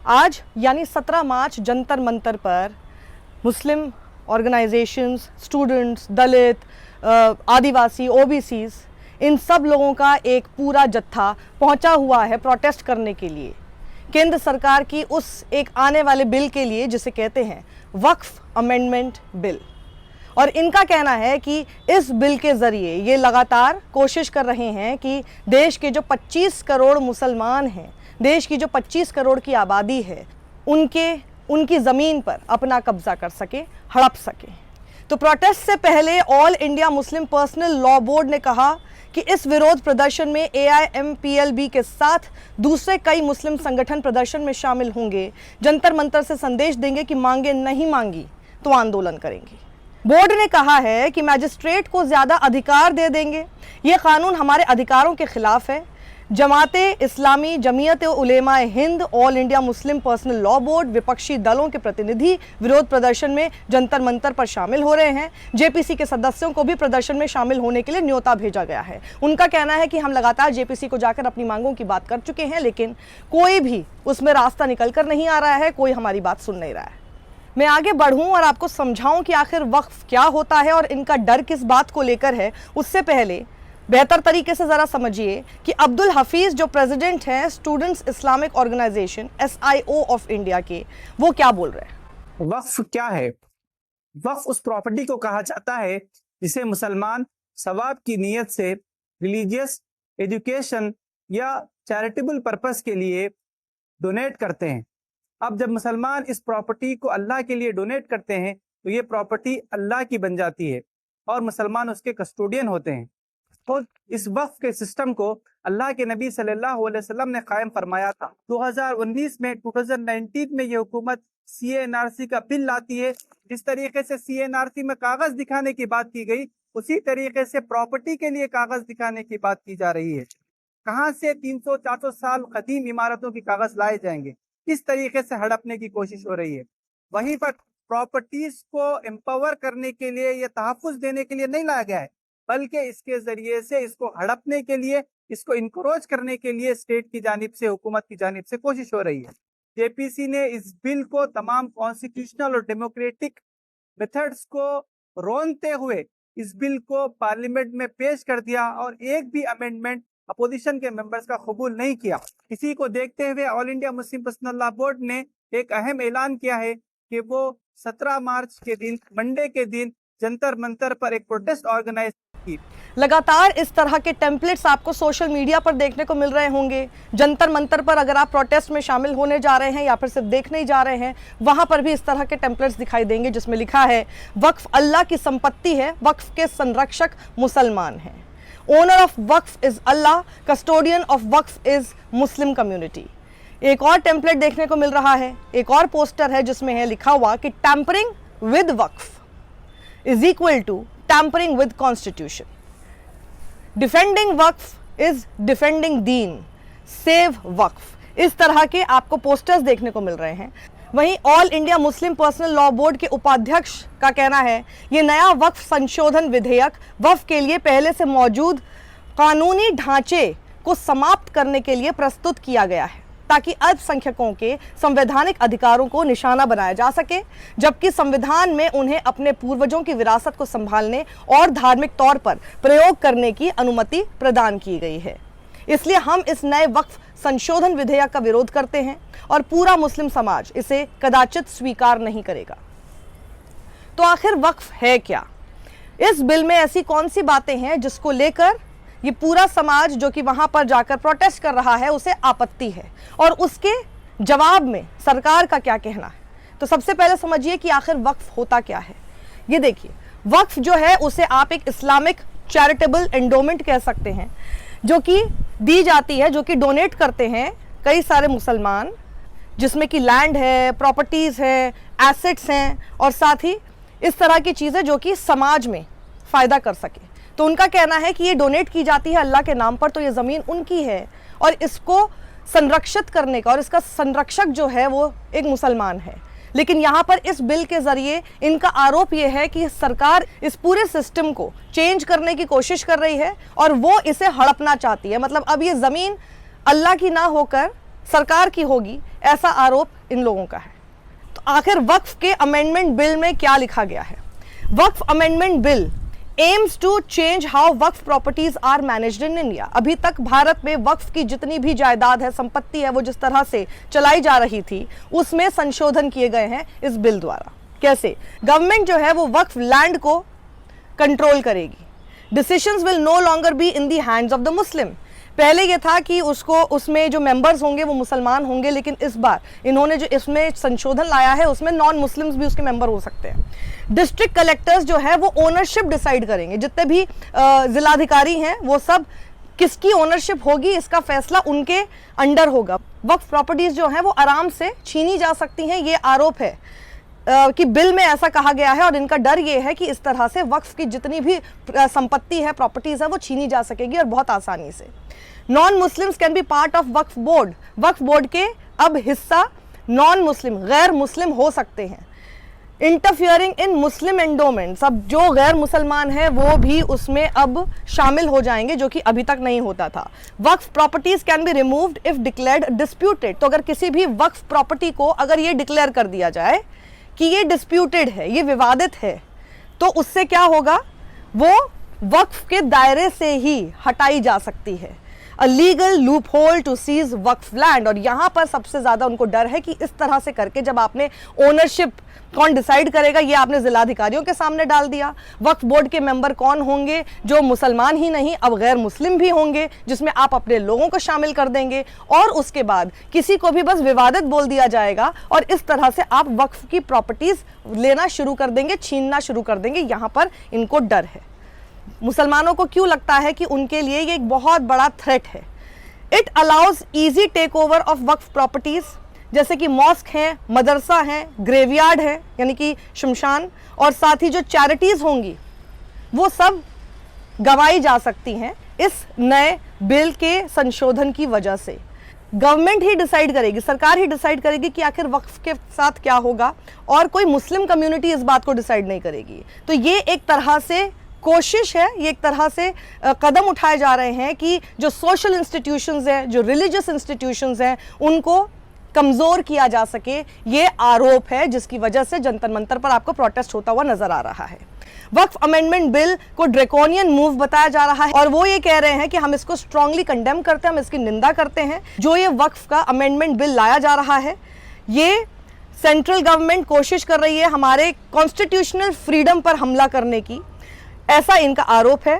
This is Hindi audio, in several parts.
आज यानी 17 मार्च जंतर मंतर पर मुस्लिम ऑर्गेनाइजेशंस, स्टूडेंट्स, दलित, आदिवासी, ओबीसीज, इन सब लोगों का एक पूरा जत्था पहुंचा हुआ है प्रोटेस्ट करने के लिए केंद्र सरकार की उस एक आने वाले बिल के लिए जिसे कहते हैं वक्फ अमेंडमेंट बिल। और इनका कहना है कि इस बिल के ज़रिए ये लगातार कोशिश कर रहे हैं कि देश के जो 25 करोड़ मुसलमान हैं, देश की जो 25 करोड़ की आबादी है, उनकी ज़मीन पर अपना कब्जा कर सके, हड़प सके। तो प्रोटेस्ट से पहले all India Muslim personal law board ने कहा कि इस विरोध प्रदर्शन में AIMPLB के साथ दूसरे कई मुस्लिम संगठन प्रदर्शन में शामिल होंगे, जंतर मंतर से संदेश देंगे कि मांगे नहीं मांगी तो आंदोलन करेंगे। बोर्ड ने कहा है कि मैजिस्ट्रेट को ज़्यादा अधिकार दे देंगे, ये कानून हमारे अधिकारों के खिलाफ है। Jamaat-e Islami, Jamiat Ulema Hind, All India Muslim personal law board, विपक्षी दलों के प्रतिनिधि विरोध प्रदर्शन में जंतर मंतर पर शामिल हो रहे हैं। JPC के सदस्यों को भी प्रदर्शन में शामिल होने के लिए न्योता भेजा गया है। उनका कहना है कि हम लगातार JPC को जाकर अपनी मांगों की बात कर चुके हैं, लेकिन कोई भी उसमें रास्ता निकल कर नहीं आ रहा है, कोई हमारी बात सुन नहीं रहा है। मैं आगे बढ़ूं और आपको समझाऊं कि आखिर वक्फ क्या होता है और इनका डर किस बात को लेकर है, उससे पहले बेहतर तरीके से ज़रा समझिए कि अब्दुल हफीज़ जो प्रेसिडेंट हैं students Islamic organisation SIO of India के, वो क्या बोल रहे हैं। वक्फ क्या है? वक्फ उस प्रॉपर्टी को कहा जाता है जिसे मुसलमान सवाब की नीयत से रिलीजियस, एजुकेशन या चैरिटेबल पर्पस के लिए डोनेट करते हैं। अब जब मुसलमान इस प्रॉपर्टी को अल्लाह के लिए डोनेट करते हैं तो ये प्रॉपर्टी अल्लाह की बन जाती है और मुसलमान उसके कस्टोडियन होते हैं। तो इस वक्फ के सिस्टम को अल्लाह के नबी सल्लल्लाहु अलैहि वसल्लम ने कायम फरमाया था। 2019 में ये हुकूमत CANRC का बिल लाती है। जिस तरीके से CANRC में कागज दिखाने की बात की गई, उसी तरीके से प्रॉपर्टी के लिए कागज दिखाने की बात की जा रही है। कहाँ से 300-400 साल कदीम इमारतों की कागज लाए जाएंगे? किस तरीके से हड़पने की कोशिश हो रही है। वहीं पर प्रॉपर्टीज को एम्पावर करने के लिए या तहफ़्फ़ुज़ देने के लिए नहीं लाया गया है, बल्कि इसके जरिए से इसको हड़पने के लिए, इसको इनकरेज करने के लिए स्टेट की जानिब से, हुकूमत की जानिब से कोशिश हो रही है। JPC ने इस बिल को तमाम कॉन्स्टिट्यूशनल और डेमोक्रेटिक मेथड्स को रोनते हुए इस बिल को पार्लियामेंट में पेश कर दिया और एक भी अमेंडमेंट अपोजिशन के मेंबर्स का कबूल नहीं किया। इसी को देखते हुए all India Muslim personal law board ने एक अहम ऐलान किया है कि वो 17 मार्च के दिन, मंडे के दिन, जंतर मंतर पर एक प्रोटेस्ट ऑर्गेनाइज की। लगातार इस तरह के टेम्पलेट्स आपको सोशल मीडिया पर देखने को मिल रहे होंगे। जंतर मंतर पर अगर आप प्रोटेस्ट में शामिल होने जा रहे हैं या फिर सिर्फ देखने ही जा रहे हैं, वहां पर भी इस तरह के टेम्पलेट्स दिखाई देंगे जिसमें लिखा है वक्फ अल्लाह की संपत्ति है, वक्फ के संरक्षक मुसलमान हैं। Owner of Waqf is Allah, custodian of Waqf is Muslim community. एक और टेम्पलेट देखने को मिल रहा है, एक और पोस्टर है जिसमें है लिखा हुआ कि tampering with Waqf is equal to tampering with constitution, defending Waqf is defending दीन, सेव वक्फ। इस तरह के आपको पोस्टर्स देखने को मिल रहे हैं। वहीं all India Muslim personal law board के उपाध्यक्ष का कहना है ये नया वक्फ संशोधन विधेयक वक्फ के लिए पहले से मौजूद कानूनी ढांचे को समाप्त करने के लिए प्रस्तुत किया गया है ताकि अल्पसंख्यकों के संवैधानिक अधिकारों को निशाना बनाया जा सके, जबकि संविधान में उन्हें अपने पूर्वजों की विरासत को संभालने और धार्मिक तौर पर प्रयोग करने की अनुमति प्रदान की गई है। इसलिए हम इस नए वक्फ संशोधन विधेयक का विरोध करते हैं और पूरा मुस्लिम समाज इसे कदाचित स्वीकार नहीं करेगा। तो आखिर वक्फ है क्या? इस बिल में ऐसी कौन सी बातें हैं जिसको लेकर ये पूरा समाज जो कि वहां पर जाकर प्रोटेस्ट कर रहा है उसे आपत्ति है, और उसके जवाब में सरकार का क्या कहना है? तो सबसे पहले समझिए कि आखिर वक्फ होता क्या है। ये देखिए, वक्फ जो है उसे आप एक इस्लामिक चैरिटेबल एंडोमेंट कह सकते हैं, जो कि दी जाती है, जो कि डोनेट करते हैं कई सारे मुसलमान, जिसमें कि लैंड है, प्रॉपर्टीज़ है, एसेट्स हैं और साथ ही इस तरह की चीज़ें जो कि समाज में फ़ायदा कर सके। तो उनका कहना है कि ये डोनेट की जाती है अल्लाह के नाम पर, तो ये ज़मीन उनकी है और इसको संरक्षित करने का और इसका संरक्षक जो है वो एक मुसलमान है। लेकिन यहाँ पर इस बिल के ज़रिए इनका आरोप ये है कि सरकार इस पूरे सिस्टम को चेंज करने की कोशिश कर रही है और वो इसे हड़पना चाहती है। मतलब अब ये ज़मीन अल्लाह की ना होकर सरकार की होगी, ऐसा आरोप इन लोगों का है। तो आखिर वक्फ के अमेंडमेंट बिल में क्या लिखा गया है? Waqf amendment bill aims to change how Waqf properties are managed in India. अभी तक भारत में वक्फ की जितनी भी जायदाद है, संपत्ति है, वो जिस तरह से चलाई जा रही थी, उसमें संशोधन किए गए हैं इस बिल द्वारा। कैसे? गवर्नमेंट जो है वो वक्फ लैंड को कंट्रोल करेगी। Decisions will no longer be in the hands of the Muslim. पहले ये था कि उसमें जो मेंबर्स होंगे वो मुसलमान होंगे, लेकिन इस बार इन्होंने जो इसमें संशोधन लाया है उसमें नॉन मुस्लिम्स भी उसके मेंबर हो सकते हैं। डिस्ट्रिक्ट कलेक्टर्स जो है वो ओनरशिप डिसाइड करेंगे। जितने भी जिलाधिकारी हैं वो सब किसकी ओनरशिप होगी इसका फैसला उनके अंडर होगा। वक्फ प्रॉपर्टीज जो हैं वो आराम से छीनी जा सकती हैं, ये आरोप है कि बिल में ऐसा कहा गया है, और इनका डर ये है कि इस तरह से वक्फ की जितनी भी संपत्ति है, प्रॉपर्टीज है, वो छीनी जा सकेगी और बहुत आसानी से। Non Muslims can be part of Waqf board. Waqf board के अब हिस्सा नॉन मुस्लिम, गैर मुस्लिम हो सकते हैं। इंटरफियरिंग इन मुस्लिम एंडोमेंट्स, अब जो गैर मुसलमान है वो भी उसमें अब शामिल हो जाएंगे, जो कि अभी तक नहीं होता था। Waqf properties can be removed if declared disputed. तो अगर किसी भी वक्फ प्रॉपर्टी को अगर ये डिक्लेयर कर दिया जाए कि ये डिस्प्यूटेड है, ये विवादित है, तो उससे क्या होगा? वो वक्फ के दायरे से ही हटाई जा सकती है। A legal loophole to seize Waqf land. और यहाँ पर सबसे ज़्यादा उनको डर है कि इस तरह से करके जब आपने ओनरशिप कौन डिसाइड करेगा, ये आपने जिलाधिकारियों के सामने डाल दिया। वक्फ बोर्ड के मेंबर कौन होंगे? जो मुसलमान ही नहीं, अब गैर मुस्लिम भी होंगे, जिसमें आप अपने लोगों को शामिल कर देंगे, और उसके बाद किसी को भी बस विवादित बोल दिया जाएगा और इस तरह से आप वक्फ की प्रॉपर्टीज लेना शुरू कर देंगे, छीनना शुरू कर देंगे। यहाँ पर इनको डर है। मुसलमानों को क्यों लगता है कि उनके लिए ये एक बहुत बड़ा थ्रेट है? It allows easy takeover of Waqf properties, जैसे कि मॉस्क हैं, मदरसा हैं, ग्रेवयार्ड है यानी कि शमशान, और साथ ही जो चैरिटीज होंगी वो सब गंवाई जा सकती हैं इस नए बिल के संशोधन की वजह से। गवर्नमेंट ही डिसाइड करेगी, सरकार ही डिसाइड करेगी कि आखिर वक्फ के साथ क्या होगा, और कोई मुस्लिम कम्युनिटी इस बात को डिसाइड नहीं करेगी। तो ये एक तरह से कोशिश है, ये एक तरह से कदम उठाए जा रहे हैं कि जो सोशल इंस्टीट्यूशंस हैं, जो रिलीजियस इंस्टीट्यूशंस हैं, उनको कमज़ोर किया जा सके। ये आरोप है जिसकी वजह से जंतर मंतर पर आपको प्रोटेस्ट होता हुआ नजर आ रहा है। वक्फ अमेंडमेंट बिल को ड्रैकोनियन मूव बताया जा रहा है, और वो ये कह रहे हैं कि हम इसको स्ट्रांगली कंडेम करते हैं, हम इसकी निंदा करते हैं। जो ये वक्फ का अमेंडमेंट बिल लाया जा रहा है, ये सेंट्रल गवर्नमेंट कोशिश कर रही है हमारे कॉन्स्टिट्यूशनल फ्रीडम पर हमला करने की, ऐसा इनका आरोप है।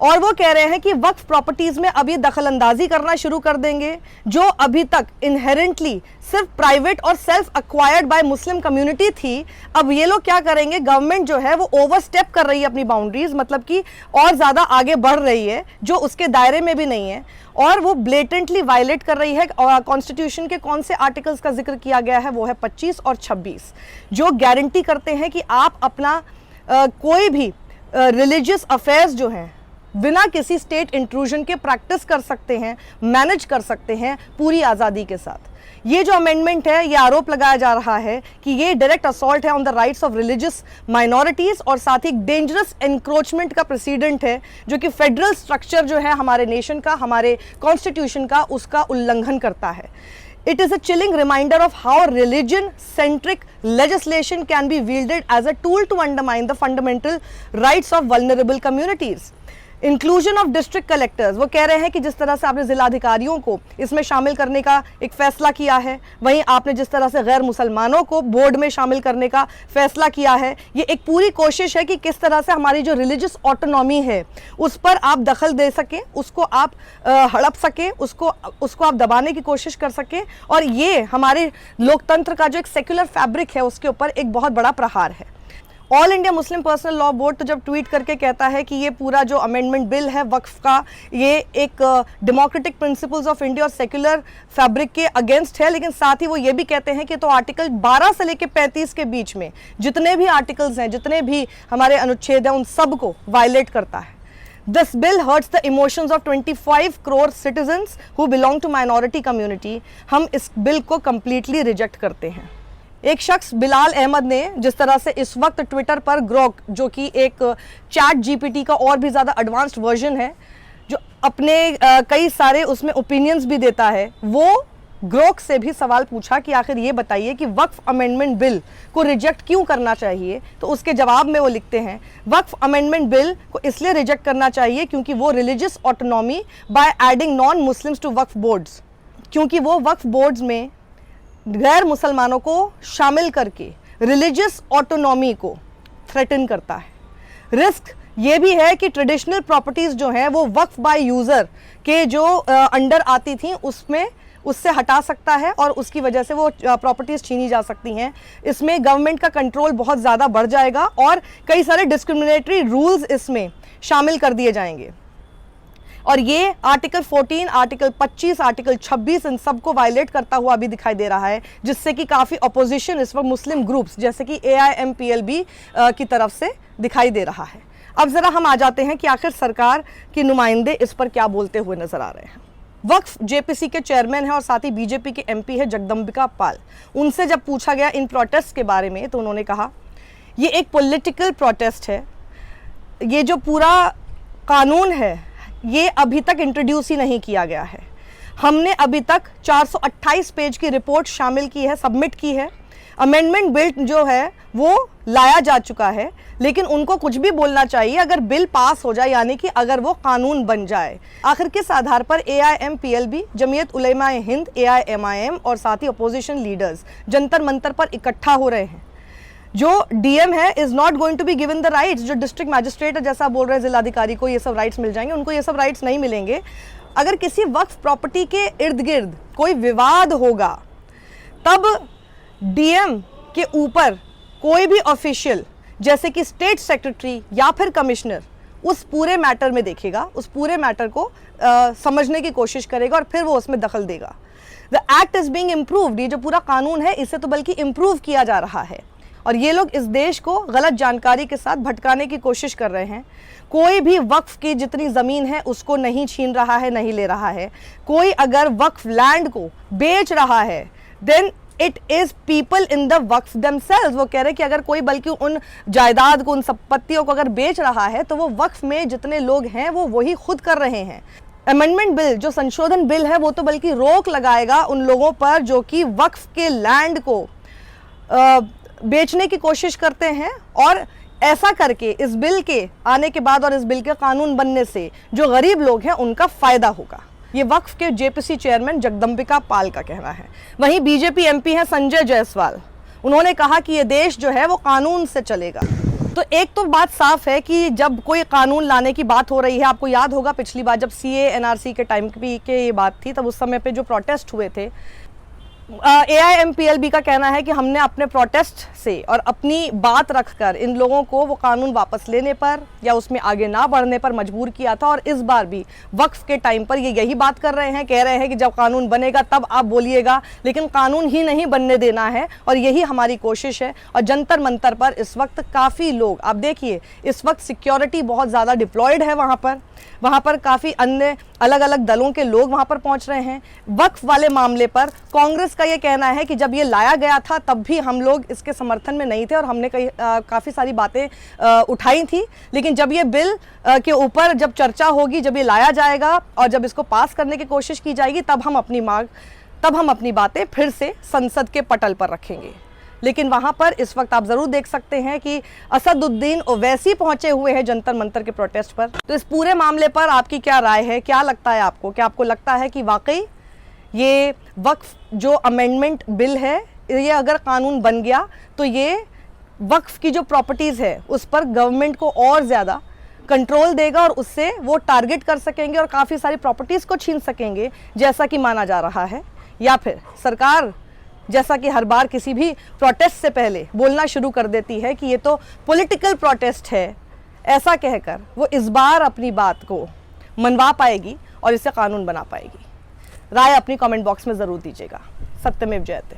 और वो कह रहे हैं कि वक्फ प्रॉपर्टीज में अब ये दखल अंदाजी करना शुरू कर देंगे, जो अभी तक इनहेरेंटली सिर्फ प्राइवेट और self acquired by Muslim community थी। अब ये लोग क्या करेंगे? गवर्नमेंट जो है वो ओवरस्टेप कर रही है अपनी बाउंड्रीज, मतलब कि और ज़्यादा आगे बढ़ रही है, जो उसके दायरे में भी नहीं है, और वो ब्लेटेंटली वायलेट कर रही है। और कॉन्स्टिट्यूशन के कौन से आर्टिकल्स का जिक्र किया गया है? वो है 25 और 26, जो गारंटी करते हैं कि आप अपना कोई भी रिलीजियस अफेयर्स जो हैं बिना किसी स्टेट इंट्रूजन के प्रैक्टिस कर सकते हैं, मैनेज कर सकते हैं पूरी आज़ादी के साथ। ये जो अमेंडमेंट है, ये आरोप लगाया जा रहा है कि ये डायरेक्ट असॉल्ट है on the rights of religious minorities, और साथ ही डेंजरस एनक्रोचमेंट का प्रेसिडेंट है, जो कि फेडरल स्ट्रक्चर जो है हमारे नेशन का, हमारे कॉन्स्टिट्यूशन का, उसका उल्लंघन करता है। It is a chilling reminder of how religion-centric legislation can be wielded as a tool to undermine the fundamental rights of vulnerable communities. Inclusion of district collectors, वो कह रहे हैं कि जिस तरह से आपने जिलाधिकारियों को इसमें शामिल करने का एक फैसला किया है, वहीं आपने जिस तरह से गैर मुसलमानों को बोर्ड में शामिल करने का फैसला किया है, ये एक पूरी कोशिश है कि किस तरह से हमारी जो रिलीजियस ऑटोनॉमी है उस पर आप दखल दे सकें, उसको आप हड़प सकें, उसको आप दबाने की कोशिश कर सकें। और ये हमारे लोकतंत्र का जो एक सेक्युलर फैब्रिक है उसके ऊपर एक बहुत बड़ा प्रहार है। All India Muslim personal law board तो जब ट्वीट करके कहता है कि ये पूरा जो अमेंडमेंट बिल है वक्फ का, ये एक डेमोक्रेटिक प्रिंसिपल्स ऑफ इंडिया और सेक्युलर फैब्रिक के अगेंस्ट है, लेकिन साथ ही वो ये भी कहते हैं कि तो आर्टिकल 12 से लेकर 35 के बीच में जितने भी आर्टिकल्स हैं, जितने भी हमारे अनुच्छेद हैं, उन सबको वायलेट करता है। This bill hurts the emotions of 25 crore citizens who belong to minority community. हम इस बिल को completely रिजेक्ट करते हैं। एक शख्स बिलाल अहमद ने जिस तरह से इस वक्त ट्विटर पर ग्रोक, जो कि एक चैट जीपीटी का और भी ज़्यादा एडवांस्ड वर्जन है, जो अपने कई सारे उसमें ओपिनियंस भी देता है, वो ग्रोक से भी सवाल पूछा कि आखिर ये बताइए कि वक्फ अमेंडमेंट बिल को रिजेक्ट क्यों करना चाहिए, तो उसके जवाब में वो लिखते हैं वक्फ अमेंडमेंट बिल को इसलिए रिजेक्ट करना चाहिए क्योंकि वो religious autonomy by adding non Muslims to Waqf boards, क्योंकि वो वक्फ बोर्ड्स में गैर मुसलमानों को शामिल करके रिलीजियस ऑटोनॉमी को थ्रेटन करता है। रिस्क ये भी है कि ट्रेडिशनल प्रॉपर्टीज़ जो हैं वो वक्फ बाय यूज़र के जो अंडर आती थी उससे हटा सकता है और उसकी वजह से वो प्रॉपर्टीज़ छीनी जा सकती हैं। इसमें गवर्नमेंट का कंट्रोल बहुत ज़्यादा बढ़ जाएगा और कई सारे डिस्क्रिमिनेटरी रूल्स इसमें शामिल कर दिए जाएंगे और ये आर्टिकल 14, आर्टिकल 25, आर्टिकल 26 इन सब को वायलेट करता हुआ भी दिखाई दे रहा है, जिससे कि काफ़ी अपोजिशन इस वक्त मुस्लिम ग्रुप्स जैसे कि AIMPLB की तरफ से दिखाई दे रहा है। अब ज़रा हम आ जाते हैं कि आखिर सरकार के नुमाइंदे इस पर क्या बोलते हुए नज़र आ रहे हैं। वक्फ JPC के चेयरमैन हैं और साथ ही BJP के MP है जगदम्बिका पाल। उनसे जब पूछा गया इन प्रोटेस्ट के बारे में तो उन्होंने कहा ये एक पॉलिटिकल प्रोटेस्ट है, ये जो पूरा कानून है ये अभी तक इंट्रोड्यूस ही नहीं किया गया है। हमने अभी तक 428 पेज की रिपोर्ट शामिल की है, सबमिट की है। अमेंडमेंट बिल जो है वो लाया जा चुका है, लेकिन उनको कुछ भी बोलना चाहिए अगर बिल पास हो जाए, यानी कि अगर वो कानून बन जाए। आखिर किस आधार पर AIMPLB, जमीयत उलेमाए हिंद, AIMIM और साथ ही अपोजिशन लीडर्स जंतर मंतर पर इकट्ठा हो रहे हैं? जो DM है is not going to be given the rights. जो डिस्ट्रिक्ट मैजिस्ट्रेट है, जैसा बोल रहे हैं जिलाधिकारी को ये सब राइट्स मिल जाएंगे, उनको ये सब राइट्स नहीं मिलेंगे। अगर किसी वक्फ प्रॉपर्टी के इर्द गिर्द कोई विवाद होगा तब DM के ऊपर कोई भी ऑफिशियल जैसे कि स्टेट सेक्रेटरी या फिर कमिश्नर उस पूरे मैटर में देखेगा, उस पूरे मैटर को समझने की कोशिश करेगा और फिर वो उसमें दखल देगा। The act is being improved, ये जो पूरा कानून है इसे तो बल्कि इम्प्रूव किया जा रहा है और ये लोग इस देश को गलत जानकारी के साथ भटकाने की कोशिश कर रहे हैं। कोई भी वक्फ की जितनी ज़मीन है उसको नहीं छीन रहा है, नहीं ले रहा है। कोई अगर वक्फ लैंड को बेच रहा है then it is people in the Waqf themselves. वो कह रहे हैं कि अगर कोई बल्कि उन जायदाद को, उन संपत्तियों को अगर बेच रहा है तो वो वक्फ में जितने लोग हैं वो वही खुद कर रहे हैं। अमेंडमेंट बिल, जो संशोधन बिल है, वो तो बल्कि रोक लगाएगा उन लोगों पर जो कि वक्फ के लैंड को बेचने की कोशिश करते हैं और ऐसा करके इस बिल के आने के बाद और इस बिल के कानून बनने से जो गरीब लोग हैं उनका फ़ायदा होगा। ये वक्फ के JPC चेयरमैन जगदम्बिका पाल का कहना है। वहीं BJP MP हैं संजय जायसवाल, उन्होंने कहा कि ये देश जो है वो कानून से चलेगा। तो एक तो बात साफ है कि जब कोई कानून लाने की बात हो रही है, आपको याद होगा पिछली बार जब CA NRC के टाइम की ये बात थी, तब उस समय पे जो प्रोटेस्ट हुए थे, AIMPLB का कहना है कि हमने अपने प्रोटेस्ट से और अपनी बात रखकर इन लोगों को वो कानून वापस लेने पर या उसमें आगे ना बढ़ने पर मजबूर किया था और इस बार भी वक्फ के टाइम पर ये यही बात कर रहे हैं, कह रहे हैं कि जब कानून बनेगा तब आप बोलिएगा, लेकिन कानून ही नहीं बनने देना है और यही हमारी कोशिश है। और जंतर मंतर पर इस वक्त काफ़ी लोग, आप देखिए इस वक्त सिक्योरिटी बहुत ज़्यादा डिप्लॉयड है वहाँ पर काफ़ी अन्य अलग अलग दलों के लोग वहाँ पर पहुँच रहे हैं। वक्फ वाले मामले पर कांग्रेस का ये कहना है कि जब ये लाया गया था तब भी हम लोग इसके समर्थन में नहीं थे और हमने काफ़ी सारी बातें उठाई थी, लेकिन जब ये बिल के ऊपर जब चर्चा होगी, जब ये लाया जाएगा और जब इसको पास करने की कोशिश की जाएगी तब हम अपनी बातें फिर से संसद के पटल पर रखेंगे। लेकिन वहाँ पर इस वक्त आप ज़रूर देख सकते हैं कि असदुद्दीन ओवैसी पहुँचे हुए हैं जंतर मंतर के प्रोटेस्ट पर। तो इस पूरे मामले पर आपकी क्या राय है, क्या लगता है आपको? क्या आपको लगता है कि वाकई ये वक्फ जो अमेंडमेंट बिल है ये अगर कानून बन गया तो ये वक्फ की जो प्रॉपर्टीज़ है उस पर गवर्नमेंट को और ज़्यादा कंट्रोल देगा और उससे वो टारगेट कर सकेंगे और काफ़ी सारी प्रॉपर्टीज़ को छीन सकेंगे जैसा कि माना जा रहा है? या फिर सरकार जैसा कि हर बार किसी भी प्रोटेस्ट से पहले बोलना शुरू कर देती है कि ये तो पॉलिटिकल प्रोटेस्ट है, ऐसा कहकर वो इस बार अपनी बात को मनवा पाएगी और इसे कानून बना पाएगी? राय अपनी कमेंट बॉक्स में ज़रूर दीजिएगा। सत्यमेव जयते।